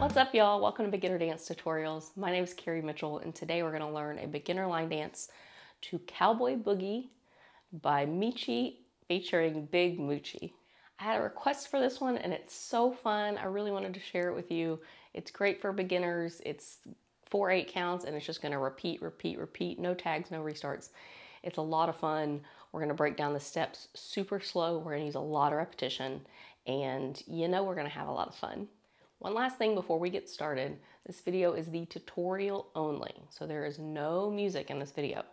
What's up, y'all? Welcome to Beginner Dance Tutorials. My name is Carrie Mitchell, and today we're going to learn a beginner line dance to Cowboi Boogie by Meechie featuring Big MUCCI. I had a request for this one, and it's so fun. I really wanted to share it with you. It's great for beginners. It's 4/8 counts, and it's just going to repeat, repeat, repeat. No tags, no restarts. It's a lot of fun. We're going to break down the steps super slow. We're going to use a lot of repetition, and you know we're going to have a lot of fun. One last thing before we get started, this video is the tutorial only, so there is no music in this video.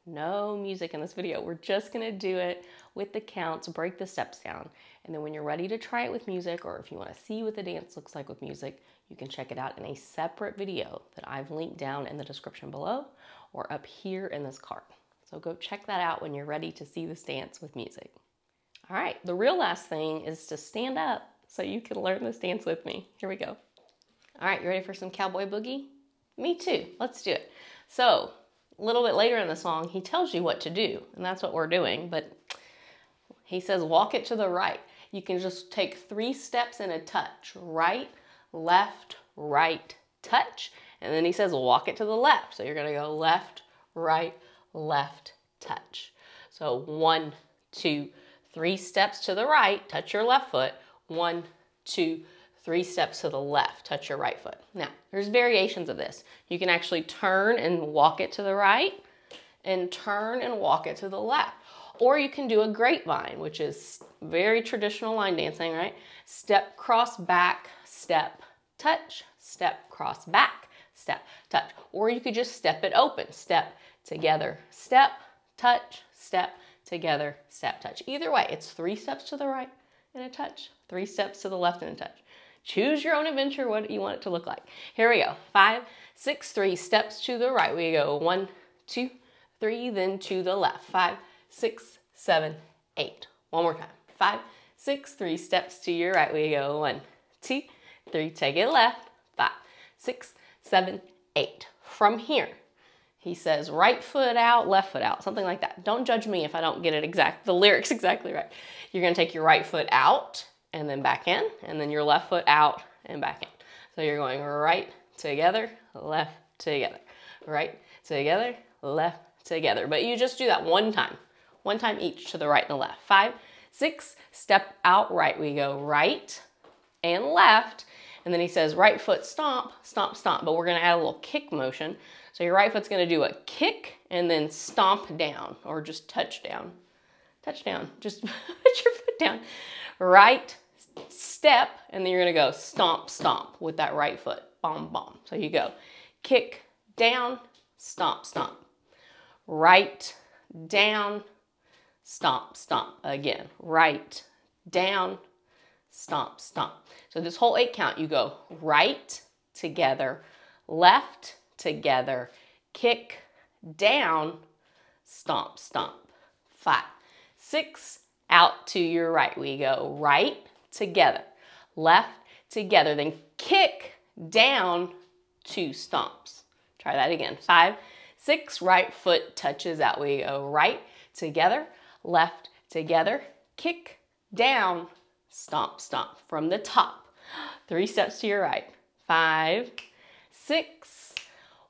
No music in this video. We're just gonna do it with the counts, break the steps down, and then when you're ready to try it with music, or if you wanna see what the dance looks like with music, you can check it out in a separate video that I've linked down in the description below or up here in this card. So go check that out when you're ready to see this dance with music. All right, the real last thing is to stand up so you can learn this dance with me. Here we go. All right, you ready for some Cowboi Boogie? Me too, let's do it. So, a little bit later in the song, he tells you what to do, and that's what we're doing, but he says walk it to the right. You can just take 3 steps in a touch. Right, left, right, touch, and then he says walk it to the left. So you're gonna go left, right, left, touch. So 1, 2, 3 steps to the right, touch your left foot. 1, 2, 3 steps to the left, touch your right foot. Now, there's variations of this. You can actually turn and walk it to the right, and turn and walk it to the left. Or you can do a grapevine, which is very traditional line dancing, right? Step, cross, back, step, touch, step, cross, back, step, touch. Or you could just step it open. Step, together, step, touch, step, together, step, touch. Either way, it's 3 steps to the right and a touch, 3 steps to the left and a touch. Choose your own adventure, what you want it to look like. Here we go. 5, 6, 3 steps to the right. We go 1, 2, 3, then to the left. 5, 6, 7, 8. One more time. 5, 6, 3 steps to your right. We go 1, 2, 3, take it left. 5, 6, 7, 8. From here, he says right foot out, left foot out, something like that. Don't judge me if I don't get it the lyrics exactly right. You're gonna take your right foot out and then back in, and then your left foot out and back in. So you're going right together, left together, right together, left together. But you just do that one time each to the right and the left. 5, 6, step out right. We go right and left, and then he says right foot stomp, stomp, stomp, but we're gonna add a little kick motion. So your right foot's gonna do a kick and then stomp down, or just touch down. Touch down, just put your foot down. Right step, and then you're gonna go stomp, stomp with that right foot, bomb, bomb. So you go kick, down, stomp, stomp. Right, down, stomp, stomp. Again, right, down, stomp, stomp. So this whole 8 count, you go right, together, left, together, kick, down, stomp, stomp. 5, 6, out to your right. We go right, together, left, together, then kick, down, 2 stomps. Try that again. 5, 6, right foot touches out. We go right, together, left, together, kick, down, stomp, stomp. From the top, 3 steps to your right. 5, 6,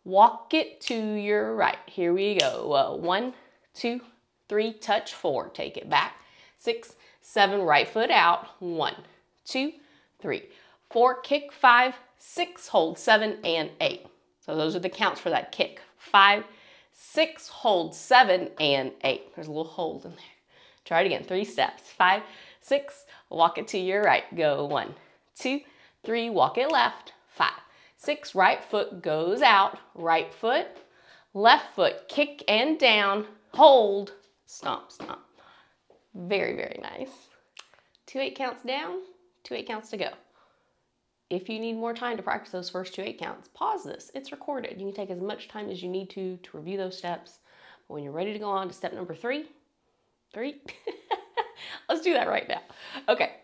walk it to your right. Here we go. 1, 2, 3, touch, 4. Take it back. 6, 7, right foot out. 1, 2, 3, 4, kick, 5, 6, hold, 7, and 8. So those are the counts for that kick. 5, 6, hold, 7, and 8. There's a little hold in there. Try it again. 3 steps. 5, 6, walk it to your right. Go 1, 2, 3, walk it left. 5, 6, right foot goes out. Right foot, left foot, kick and down, hold, stomp, stomp. Very, very nice. 2 8 counts down, 2 8 counts to go. If you need more time to practice those first 2 8 counts, pause this. It's recorded. You can take as much time as you need to review those steps. But when you're ready to go on to step number 3, let's do that right now. Okay.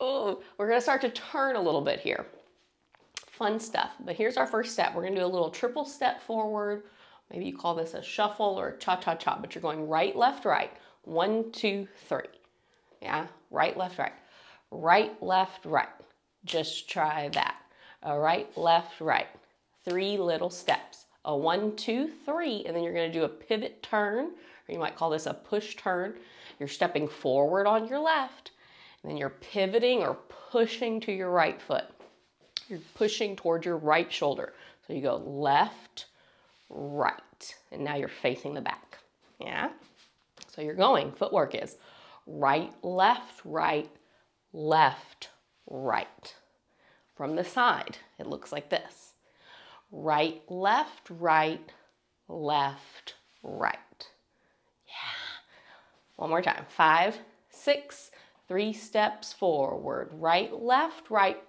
Oh, we're going to start to turn a little bit here. Fun stuff. But here's our first step. We're going to do a little triple step forward. Maybe you call this a shuffle or a cha-cha-cha, but you're going right, left, right. 1, 2, 3. Yeah, right, left, right. Right, left, right. Just try that. a right, left, right. 3 little steps. A 1, 2, 3, and then you're going to do a pivot turn, or you might call this a push turn. You're stepping forward on your left, and then you're pivoting or pushing to your right foot. You're pushing towards your right shoulder. So you go left, right, and now you're facing the back. Yeah? So you're going, footwork is right, left, right, left, right. From the side, it looks like this. Right, left, right, left, right. Yeah. One more time. 5, 6, 3 steps forward. Right,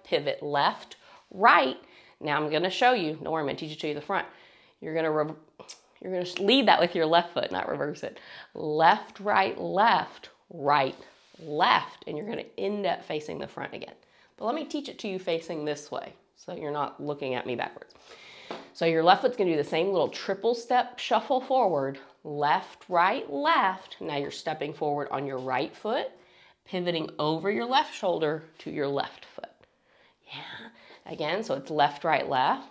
pivot, left, right. Now I'm going to show you. Don't worry, I'm going to teach it to you the front. You're going to lead that with your left foot, not reverse it. Left, right, left, and you're going to end up facing the front again. But let me teach it to you facing this way, so you're not looking at me backwards. So your left foot's going to do the same little triple step shuffle forward. Left, right, left. Now you're stepping forward on your right foot, pivoting over your left shoulder to your left foot. Yeah. Again, so it's left, right, left.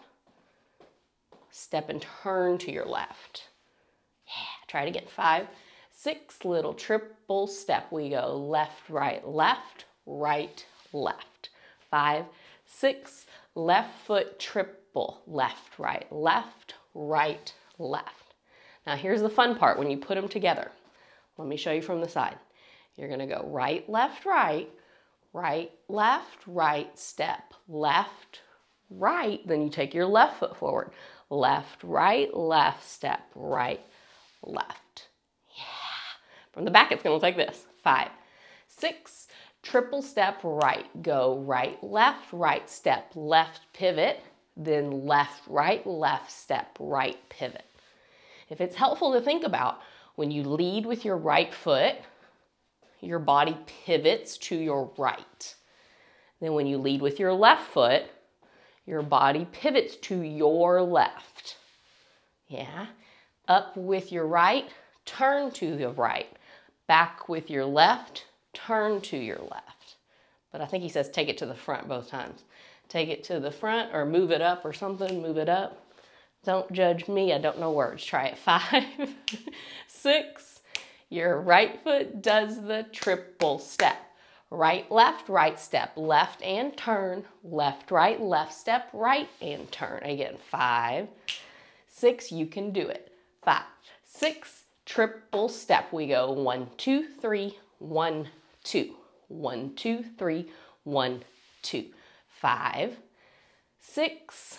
Step and turn to your left. Yeah. Try it again. 5, 6 little triple step. We go left, right, left, right, left. 5, 6, left foot triple, left, right, left, right, left. Now here's the fun part when you put them together. Let me show you from the side. You're going to go right, left, right, step, left, right. Then you take your left foot forward. Left, step, right, left. Yeah. From the back, it's going to look like this. 5, 6, triple step right. Go right, step, left, pivot. Then left, step, right, pivot. If it's helpful to think about, when you lead with your right foot, your body pivots to your right. Then when you lead with your left foot, your body pivots to your left. Yeah. Up with your right, turn to the right. Back with your left, turn to your left. But I think he says take it to the front both times. Take it to the front or move it up or something, move it up. Don't judge me, I don't know words. Try it. 5, 6, your right foot does the triple step. Right, step, left and turn. Left, step, right and turn. Again, 5, 6, you can do it. 5, 6, triple step. We go 1, 2, 3, 1, 2. 1, 2, 3, 1, 2. 5, 6,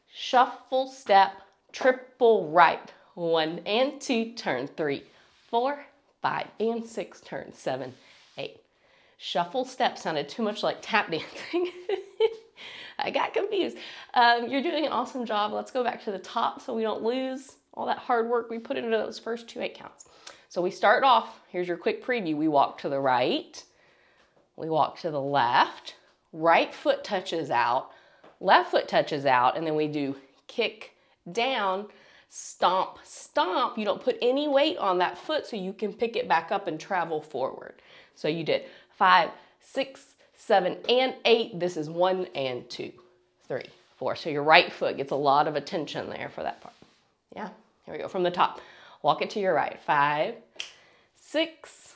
shuffle step, triple right. 1 and 2, turn 3, 4, 5 and 6, turn 7, 8. Shuffle step sounded too much like tap dancing. I got confused. You're doing an awesome job. Let's go back to the top so we don't lose all that hard work we put into those first 2 8 counts. So we start off, here's your quick preview. We walk to the right, we walk to the left, right foot touches out, left foot touches out, and then we do kick down, stomp, stomp. You don't put any weight on that foot so you can pick it back up and travel forward. So you did 5, 6, 7, and 8. This is 1 and 2, 3, 4. So your right foot gets a lot of attention there for that part. Yeah, here we go from the top. Walk it to your right. 5, 6,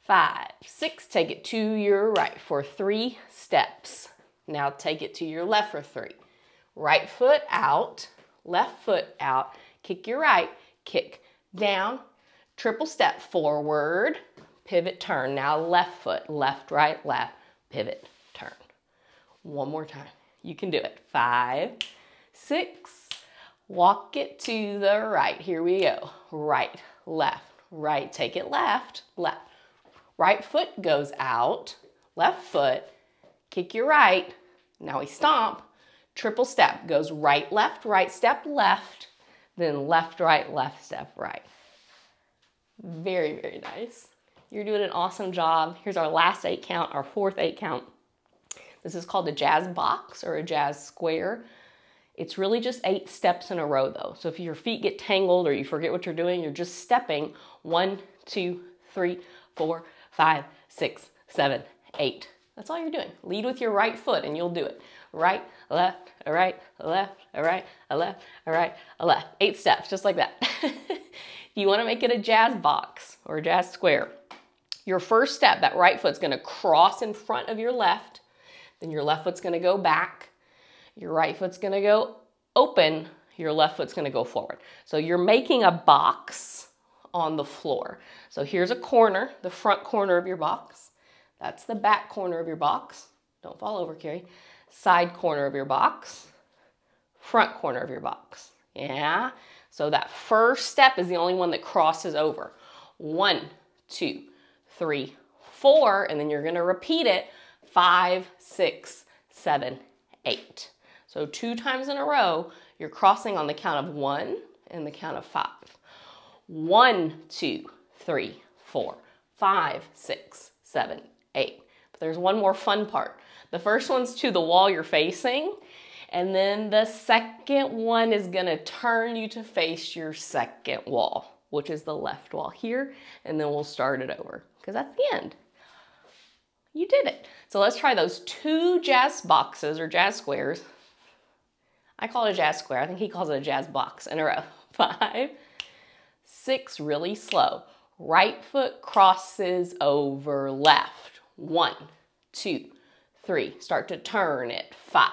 5, 6. Take it to your right for 3 steps. Now take it to your left for 3. Right foot out, left foot out. Kick your right, kick down, triple step forward, pivot, turn. Now left foot, left, pivot, turn. One more time. You can do it. 5, 6, walk it to the right. Here we go. Right, right. Take it left, left. Right foot goes out, left foot, kick your right. Now we stomp, triple step. Goes right, step, left. Then left, step, right. Very, very nice. You're doing an awesome job. Here's our last 8 count, our 4th 8 count. This is called a jazz box or a jazz square. It's really just 8 steps in a row though. So if your feet get tangled or you forget what you're doing, you're just stepping 1, 2, 3, 4, 5, 6, 7, 8. That's all you're doing. Lead with your right foot and you'll do it. Right, a right, a left, a right, a left, a right, a left. 8 steps, just like that. If you want to make it a jazz box or a jazz square, your first step, that right foot's going to cross in front of your left. Then your left foot's going to go back. Your right foot's going to go open. Your left foot's going to go forward. So you're making a box on the floor. So here's a corner, the front corner of your box. That's the back corner of your box. Don't fall over, Carrie. Side corner of your box. Front corner of your box. Yeah? So that first step is the only one that crosses over. 1, 2, 3, 4, and then you're going to repeat it 5, 6, 7, 8. So 2 times in a row, you're crossing on the count of 1 and the count of 5. 1, 2, 3, 4, 5, 6, 7, 8. But there's one more fun part. The first one's to the wall you're facing, and then the second one is going to turn you to face your second wall, which is the left wall here, and then we'll start it over because that's the end. You did it. So let's try those 2 jazz boxes or jazz squares. I call it a jazz square. I think he calls it a jazz box in a row. 5, 6, really slow. Right foot crosses over left. 1, 2, 3. Start to turn it. 5,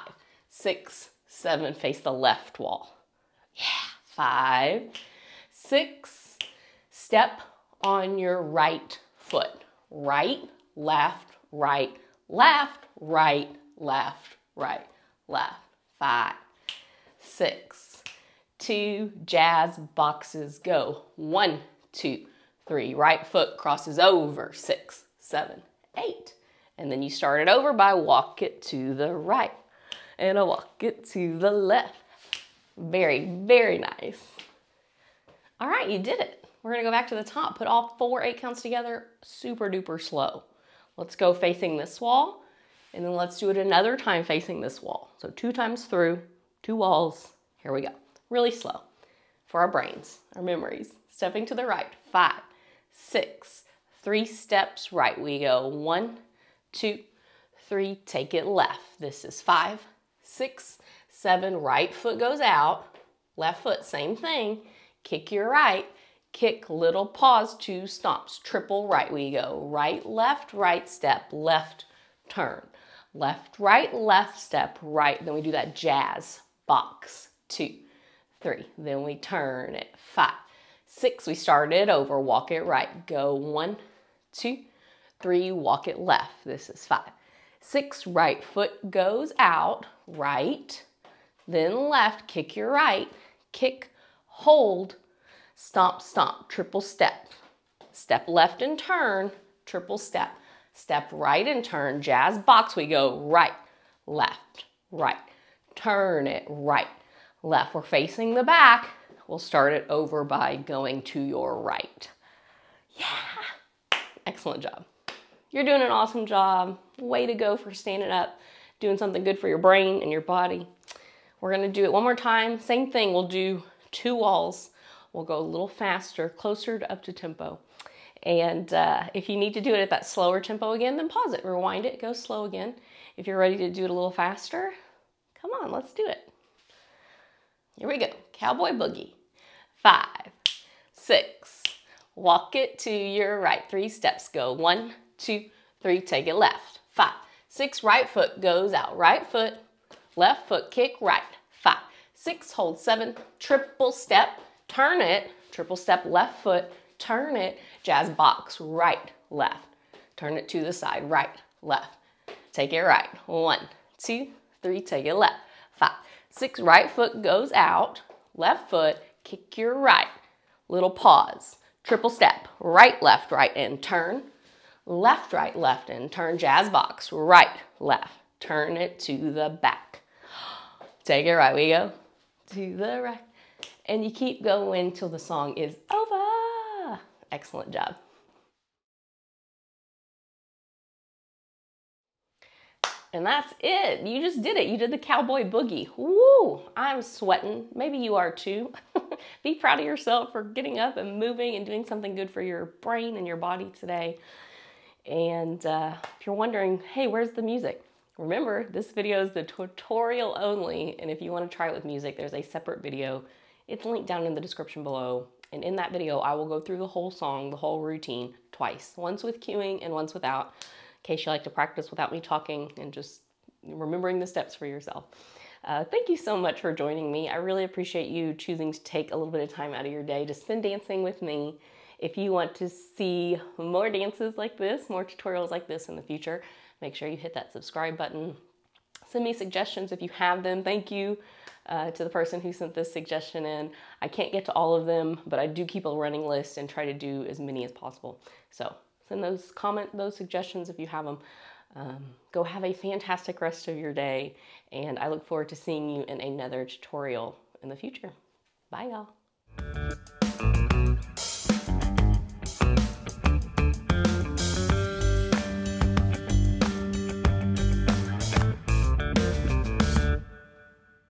6, 7. Face the left wall. Yeah. 5, 6. Step on your right foot. Right, left, right, left, right, left, right, left. 5, 6, 2, jazz boxes, go. 1, 2, 3, right foot crosses over. 6, 7, 8. And then you start it over by walk it to the right and a walk it to the left. Very, very nice. All right, you did it. We're gonna go back to the top. Put all 4 8 counts together, super duper slow. Let's go facing this wall, and then let's do it another time facing this wall. So 2 times through, 2 walls. Here we go. Really slow for our brains, our memories. Stepping to the right. 5, 6, 3 steps right. We go 1, 2, 3. Take it left. This is 5, 6, 7. Right foot goes out. Left foot, same thing. Kick your right. Kick, little pause, 2 stomps. Triple right. We go right step, left turn. Left step, right. Then we do that jazz box. 2, 3. Then we turn it. 5, 6. We start it over. Walk it right. Go 1, 2, 3. Walk it left. This is 5, 6. Right foot goes out. Right. Then left. Kick your right. Kick, hold, stomp, stomp. Triple step. Step left and turn. Triple step. Step right and turn. Jazz box. We go right, left, right. Turn it right, left. We're facing the back. We'll start it over by going to your right. Yeah. Excellent job. You're doing an awesome job. Way to go for standing up, doing something good for your brain and your body. We're gonna do it one more time. Same thing, we'll do 2 walls. We'll go a little faster, closer to up to tempo. And if you need to do it at that slower tempo again, then pause it, rewind it, go slow again. If you're ready to do it a little faster, come on, let's do it. Here we go, Cowboy Boogie. 5, 6, walk it to your right. 3 steps, go 1, 2, 3, take it left. 5, 6, right foot goes out. Right foot, left foot, kick right. 5, 6, hold 7, triple step, turn it, triple step, left foot, turn it, jazz box, right, left. Turn it to the side, right, left. Take it right. 1, 2, 3, take it left. 5, 6, right foot goes out, left foot, kick your right. Little pause, triple step, right, and turn. Left, and turn, jazz box, right, left. Turn it to the back. Take it right, we go to the right. And you keep going till the song is over. Excellent job. And that's it. You just did it. You did the Cowboy Boogie. Woo! I'm sweating. Maybe you are too. Be proud of yourself for getting up and moving and doing something good for your brain and your body today. And if you're wondering, hey, where's the music? Remember, this video is the tutorial only, and if you want to try it with music, there's a separate video. It's linked down in the description below. And in that video, I will go through the whole song, the whole routine, twice. Once with cueing and once without, in case you like to practice without me talking and just remembering the steps for yourself. Thank you so much for joining me. I really appreciate you choosing to take a little bit of time out of your day to spend dancing with me. If you want to see more dances like this, more tutorials like this in the future, make sure you hit that subscribe button. Send me suggestions if you have them. Thank you to the person who sent this suggestion in. I can't get to all of them, but I do keep a running list and try to do as many as possible. So send those suggestions if you have them. Go have a fantastic rest of your day, and I look forward to seeing you in another tutorial in the future. Bye, y'all.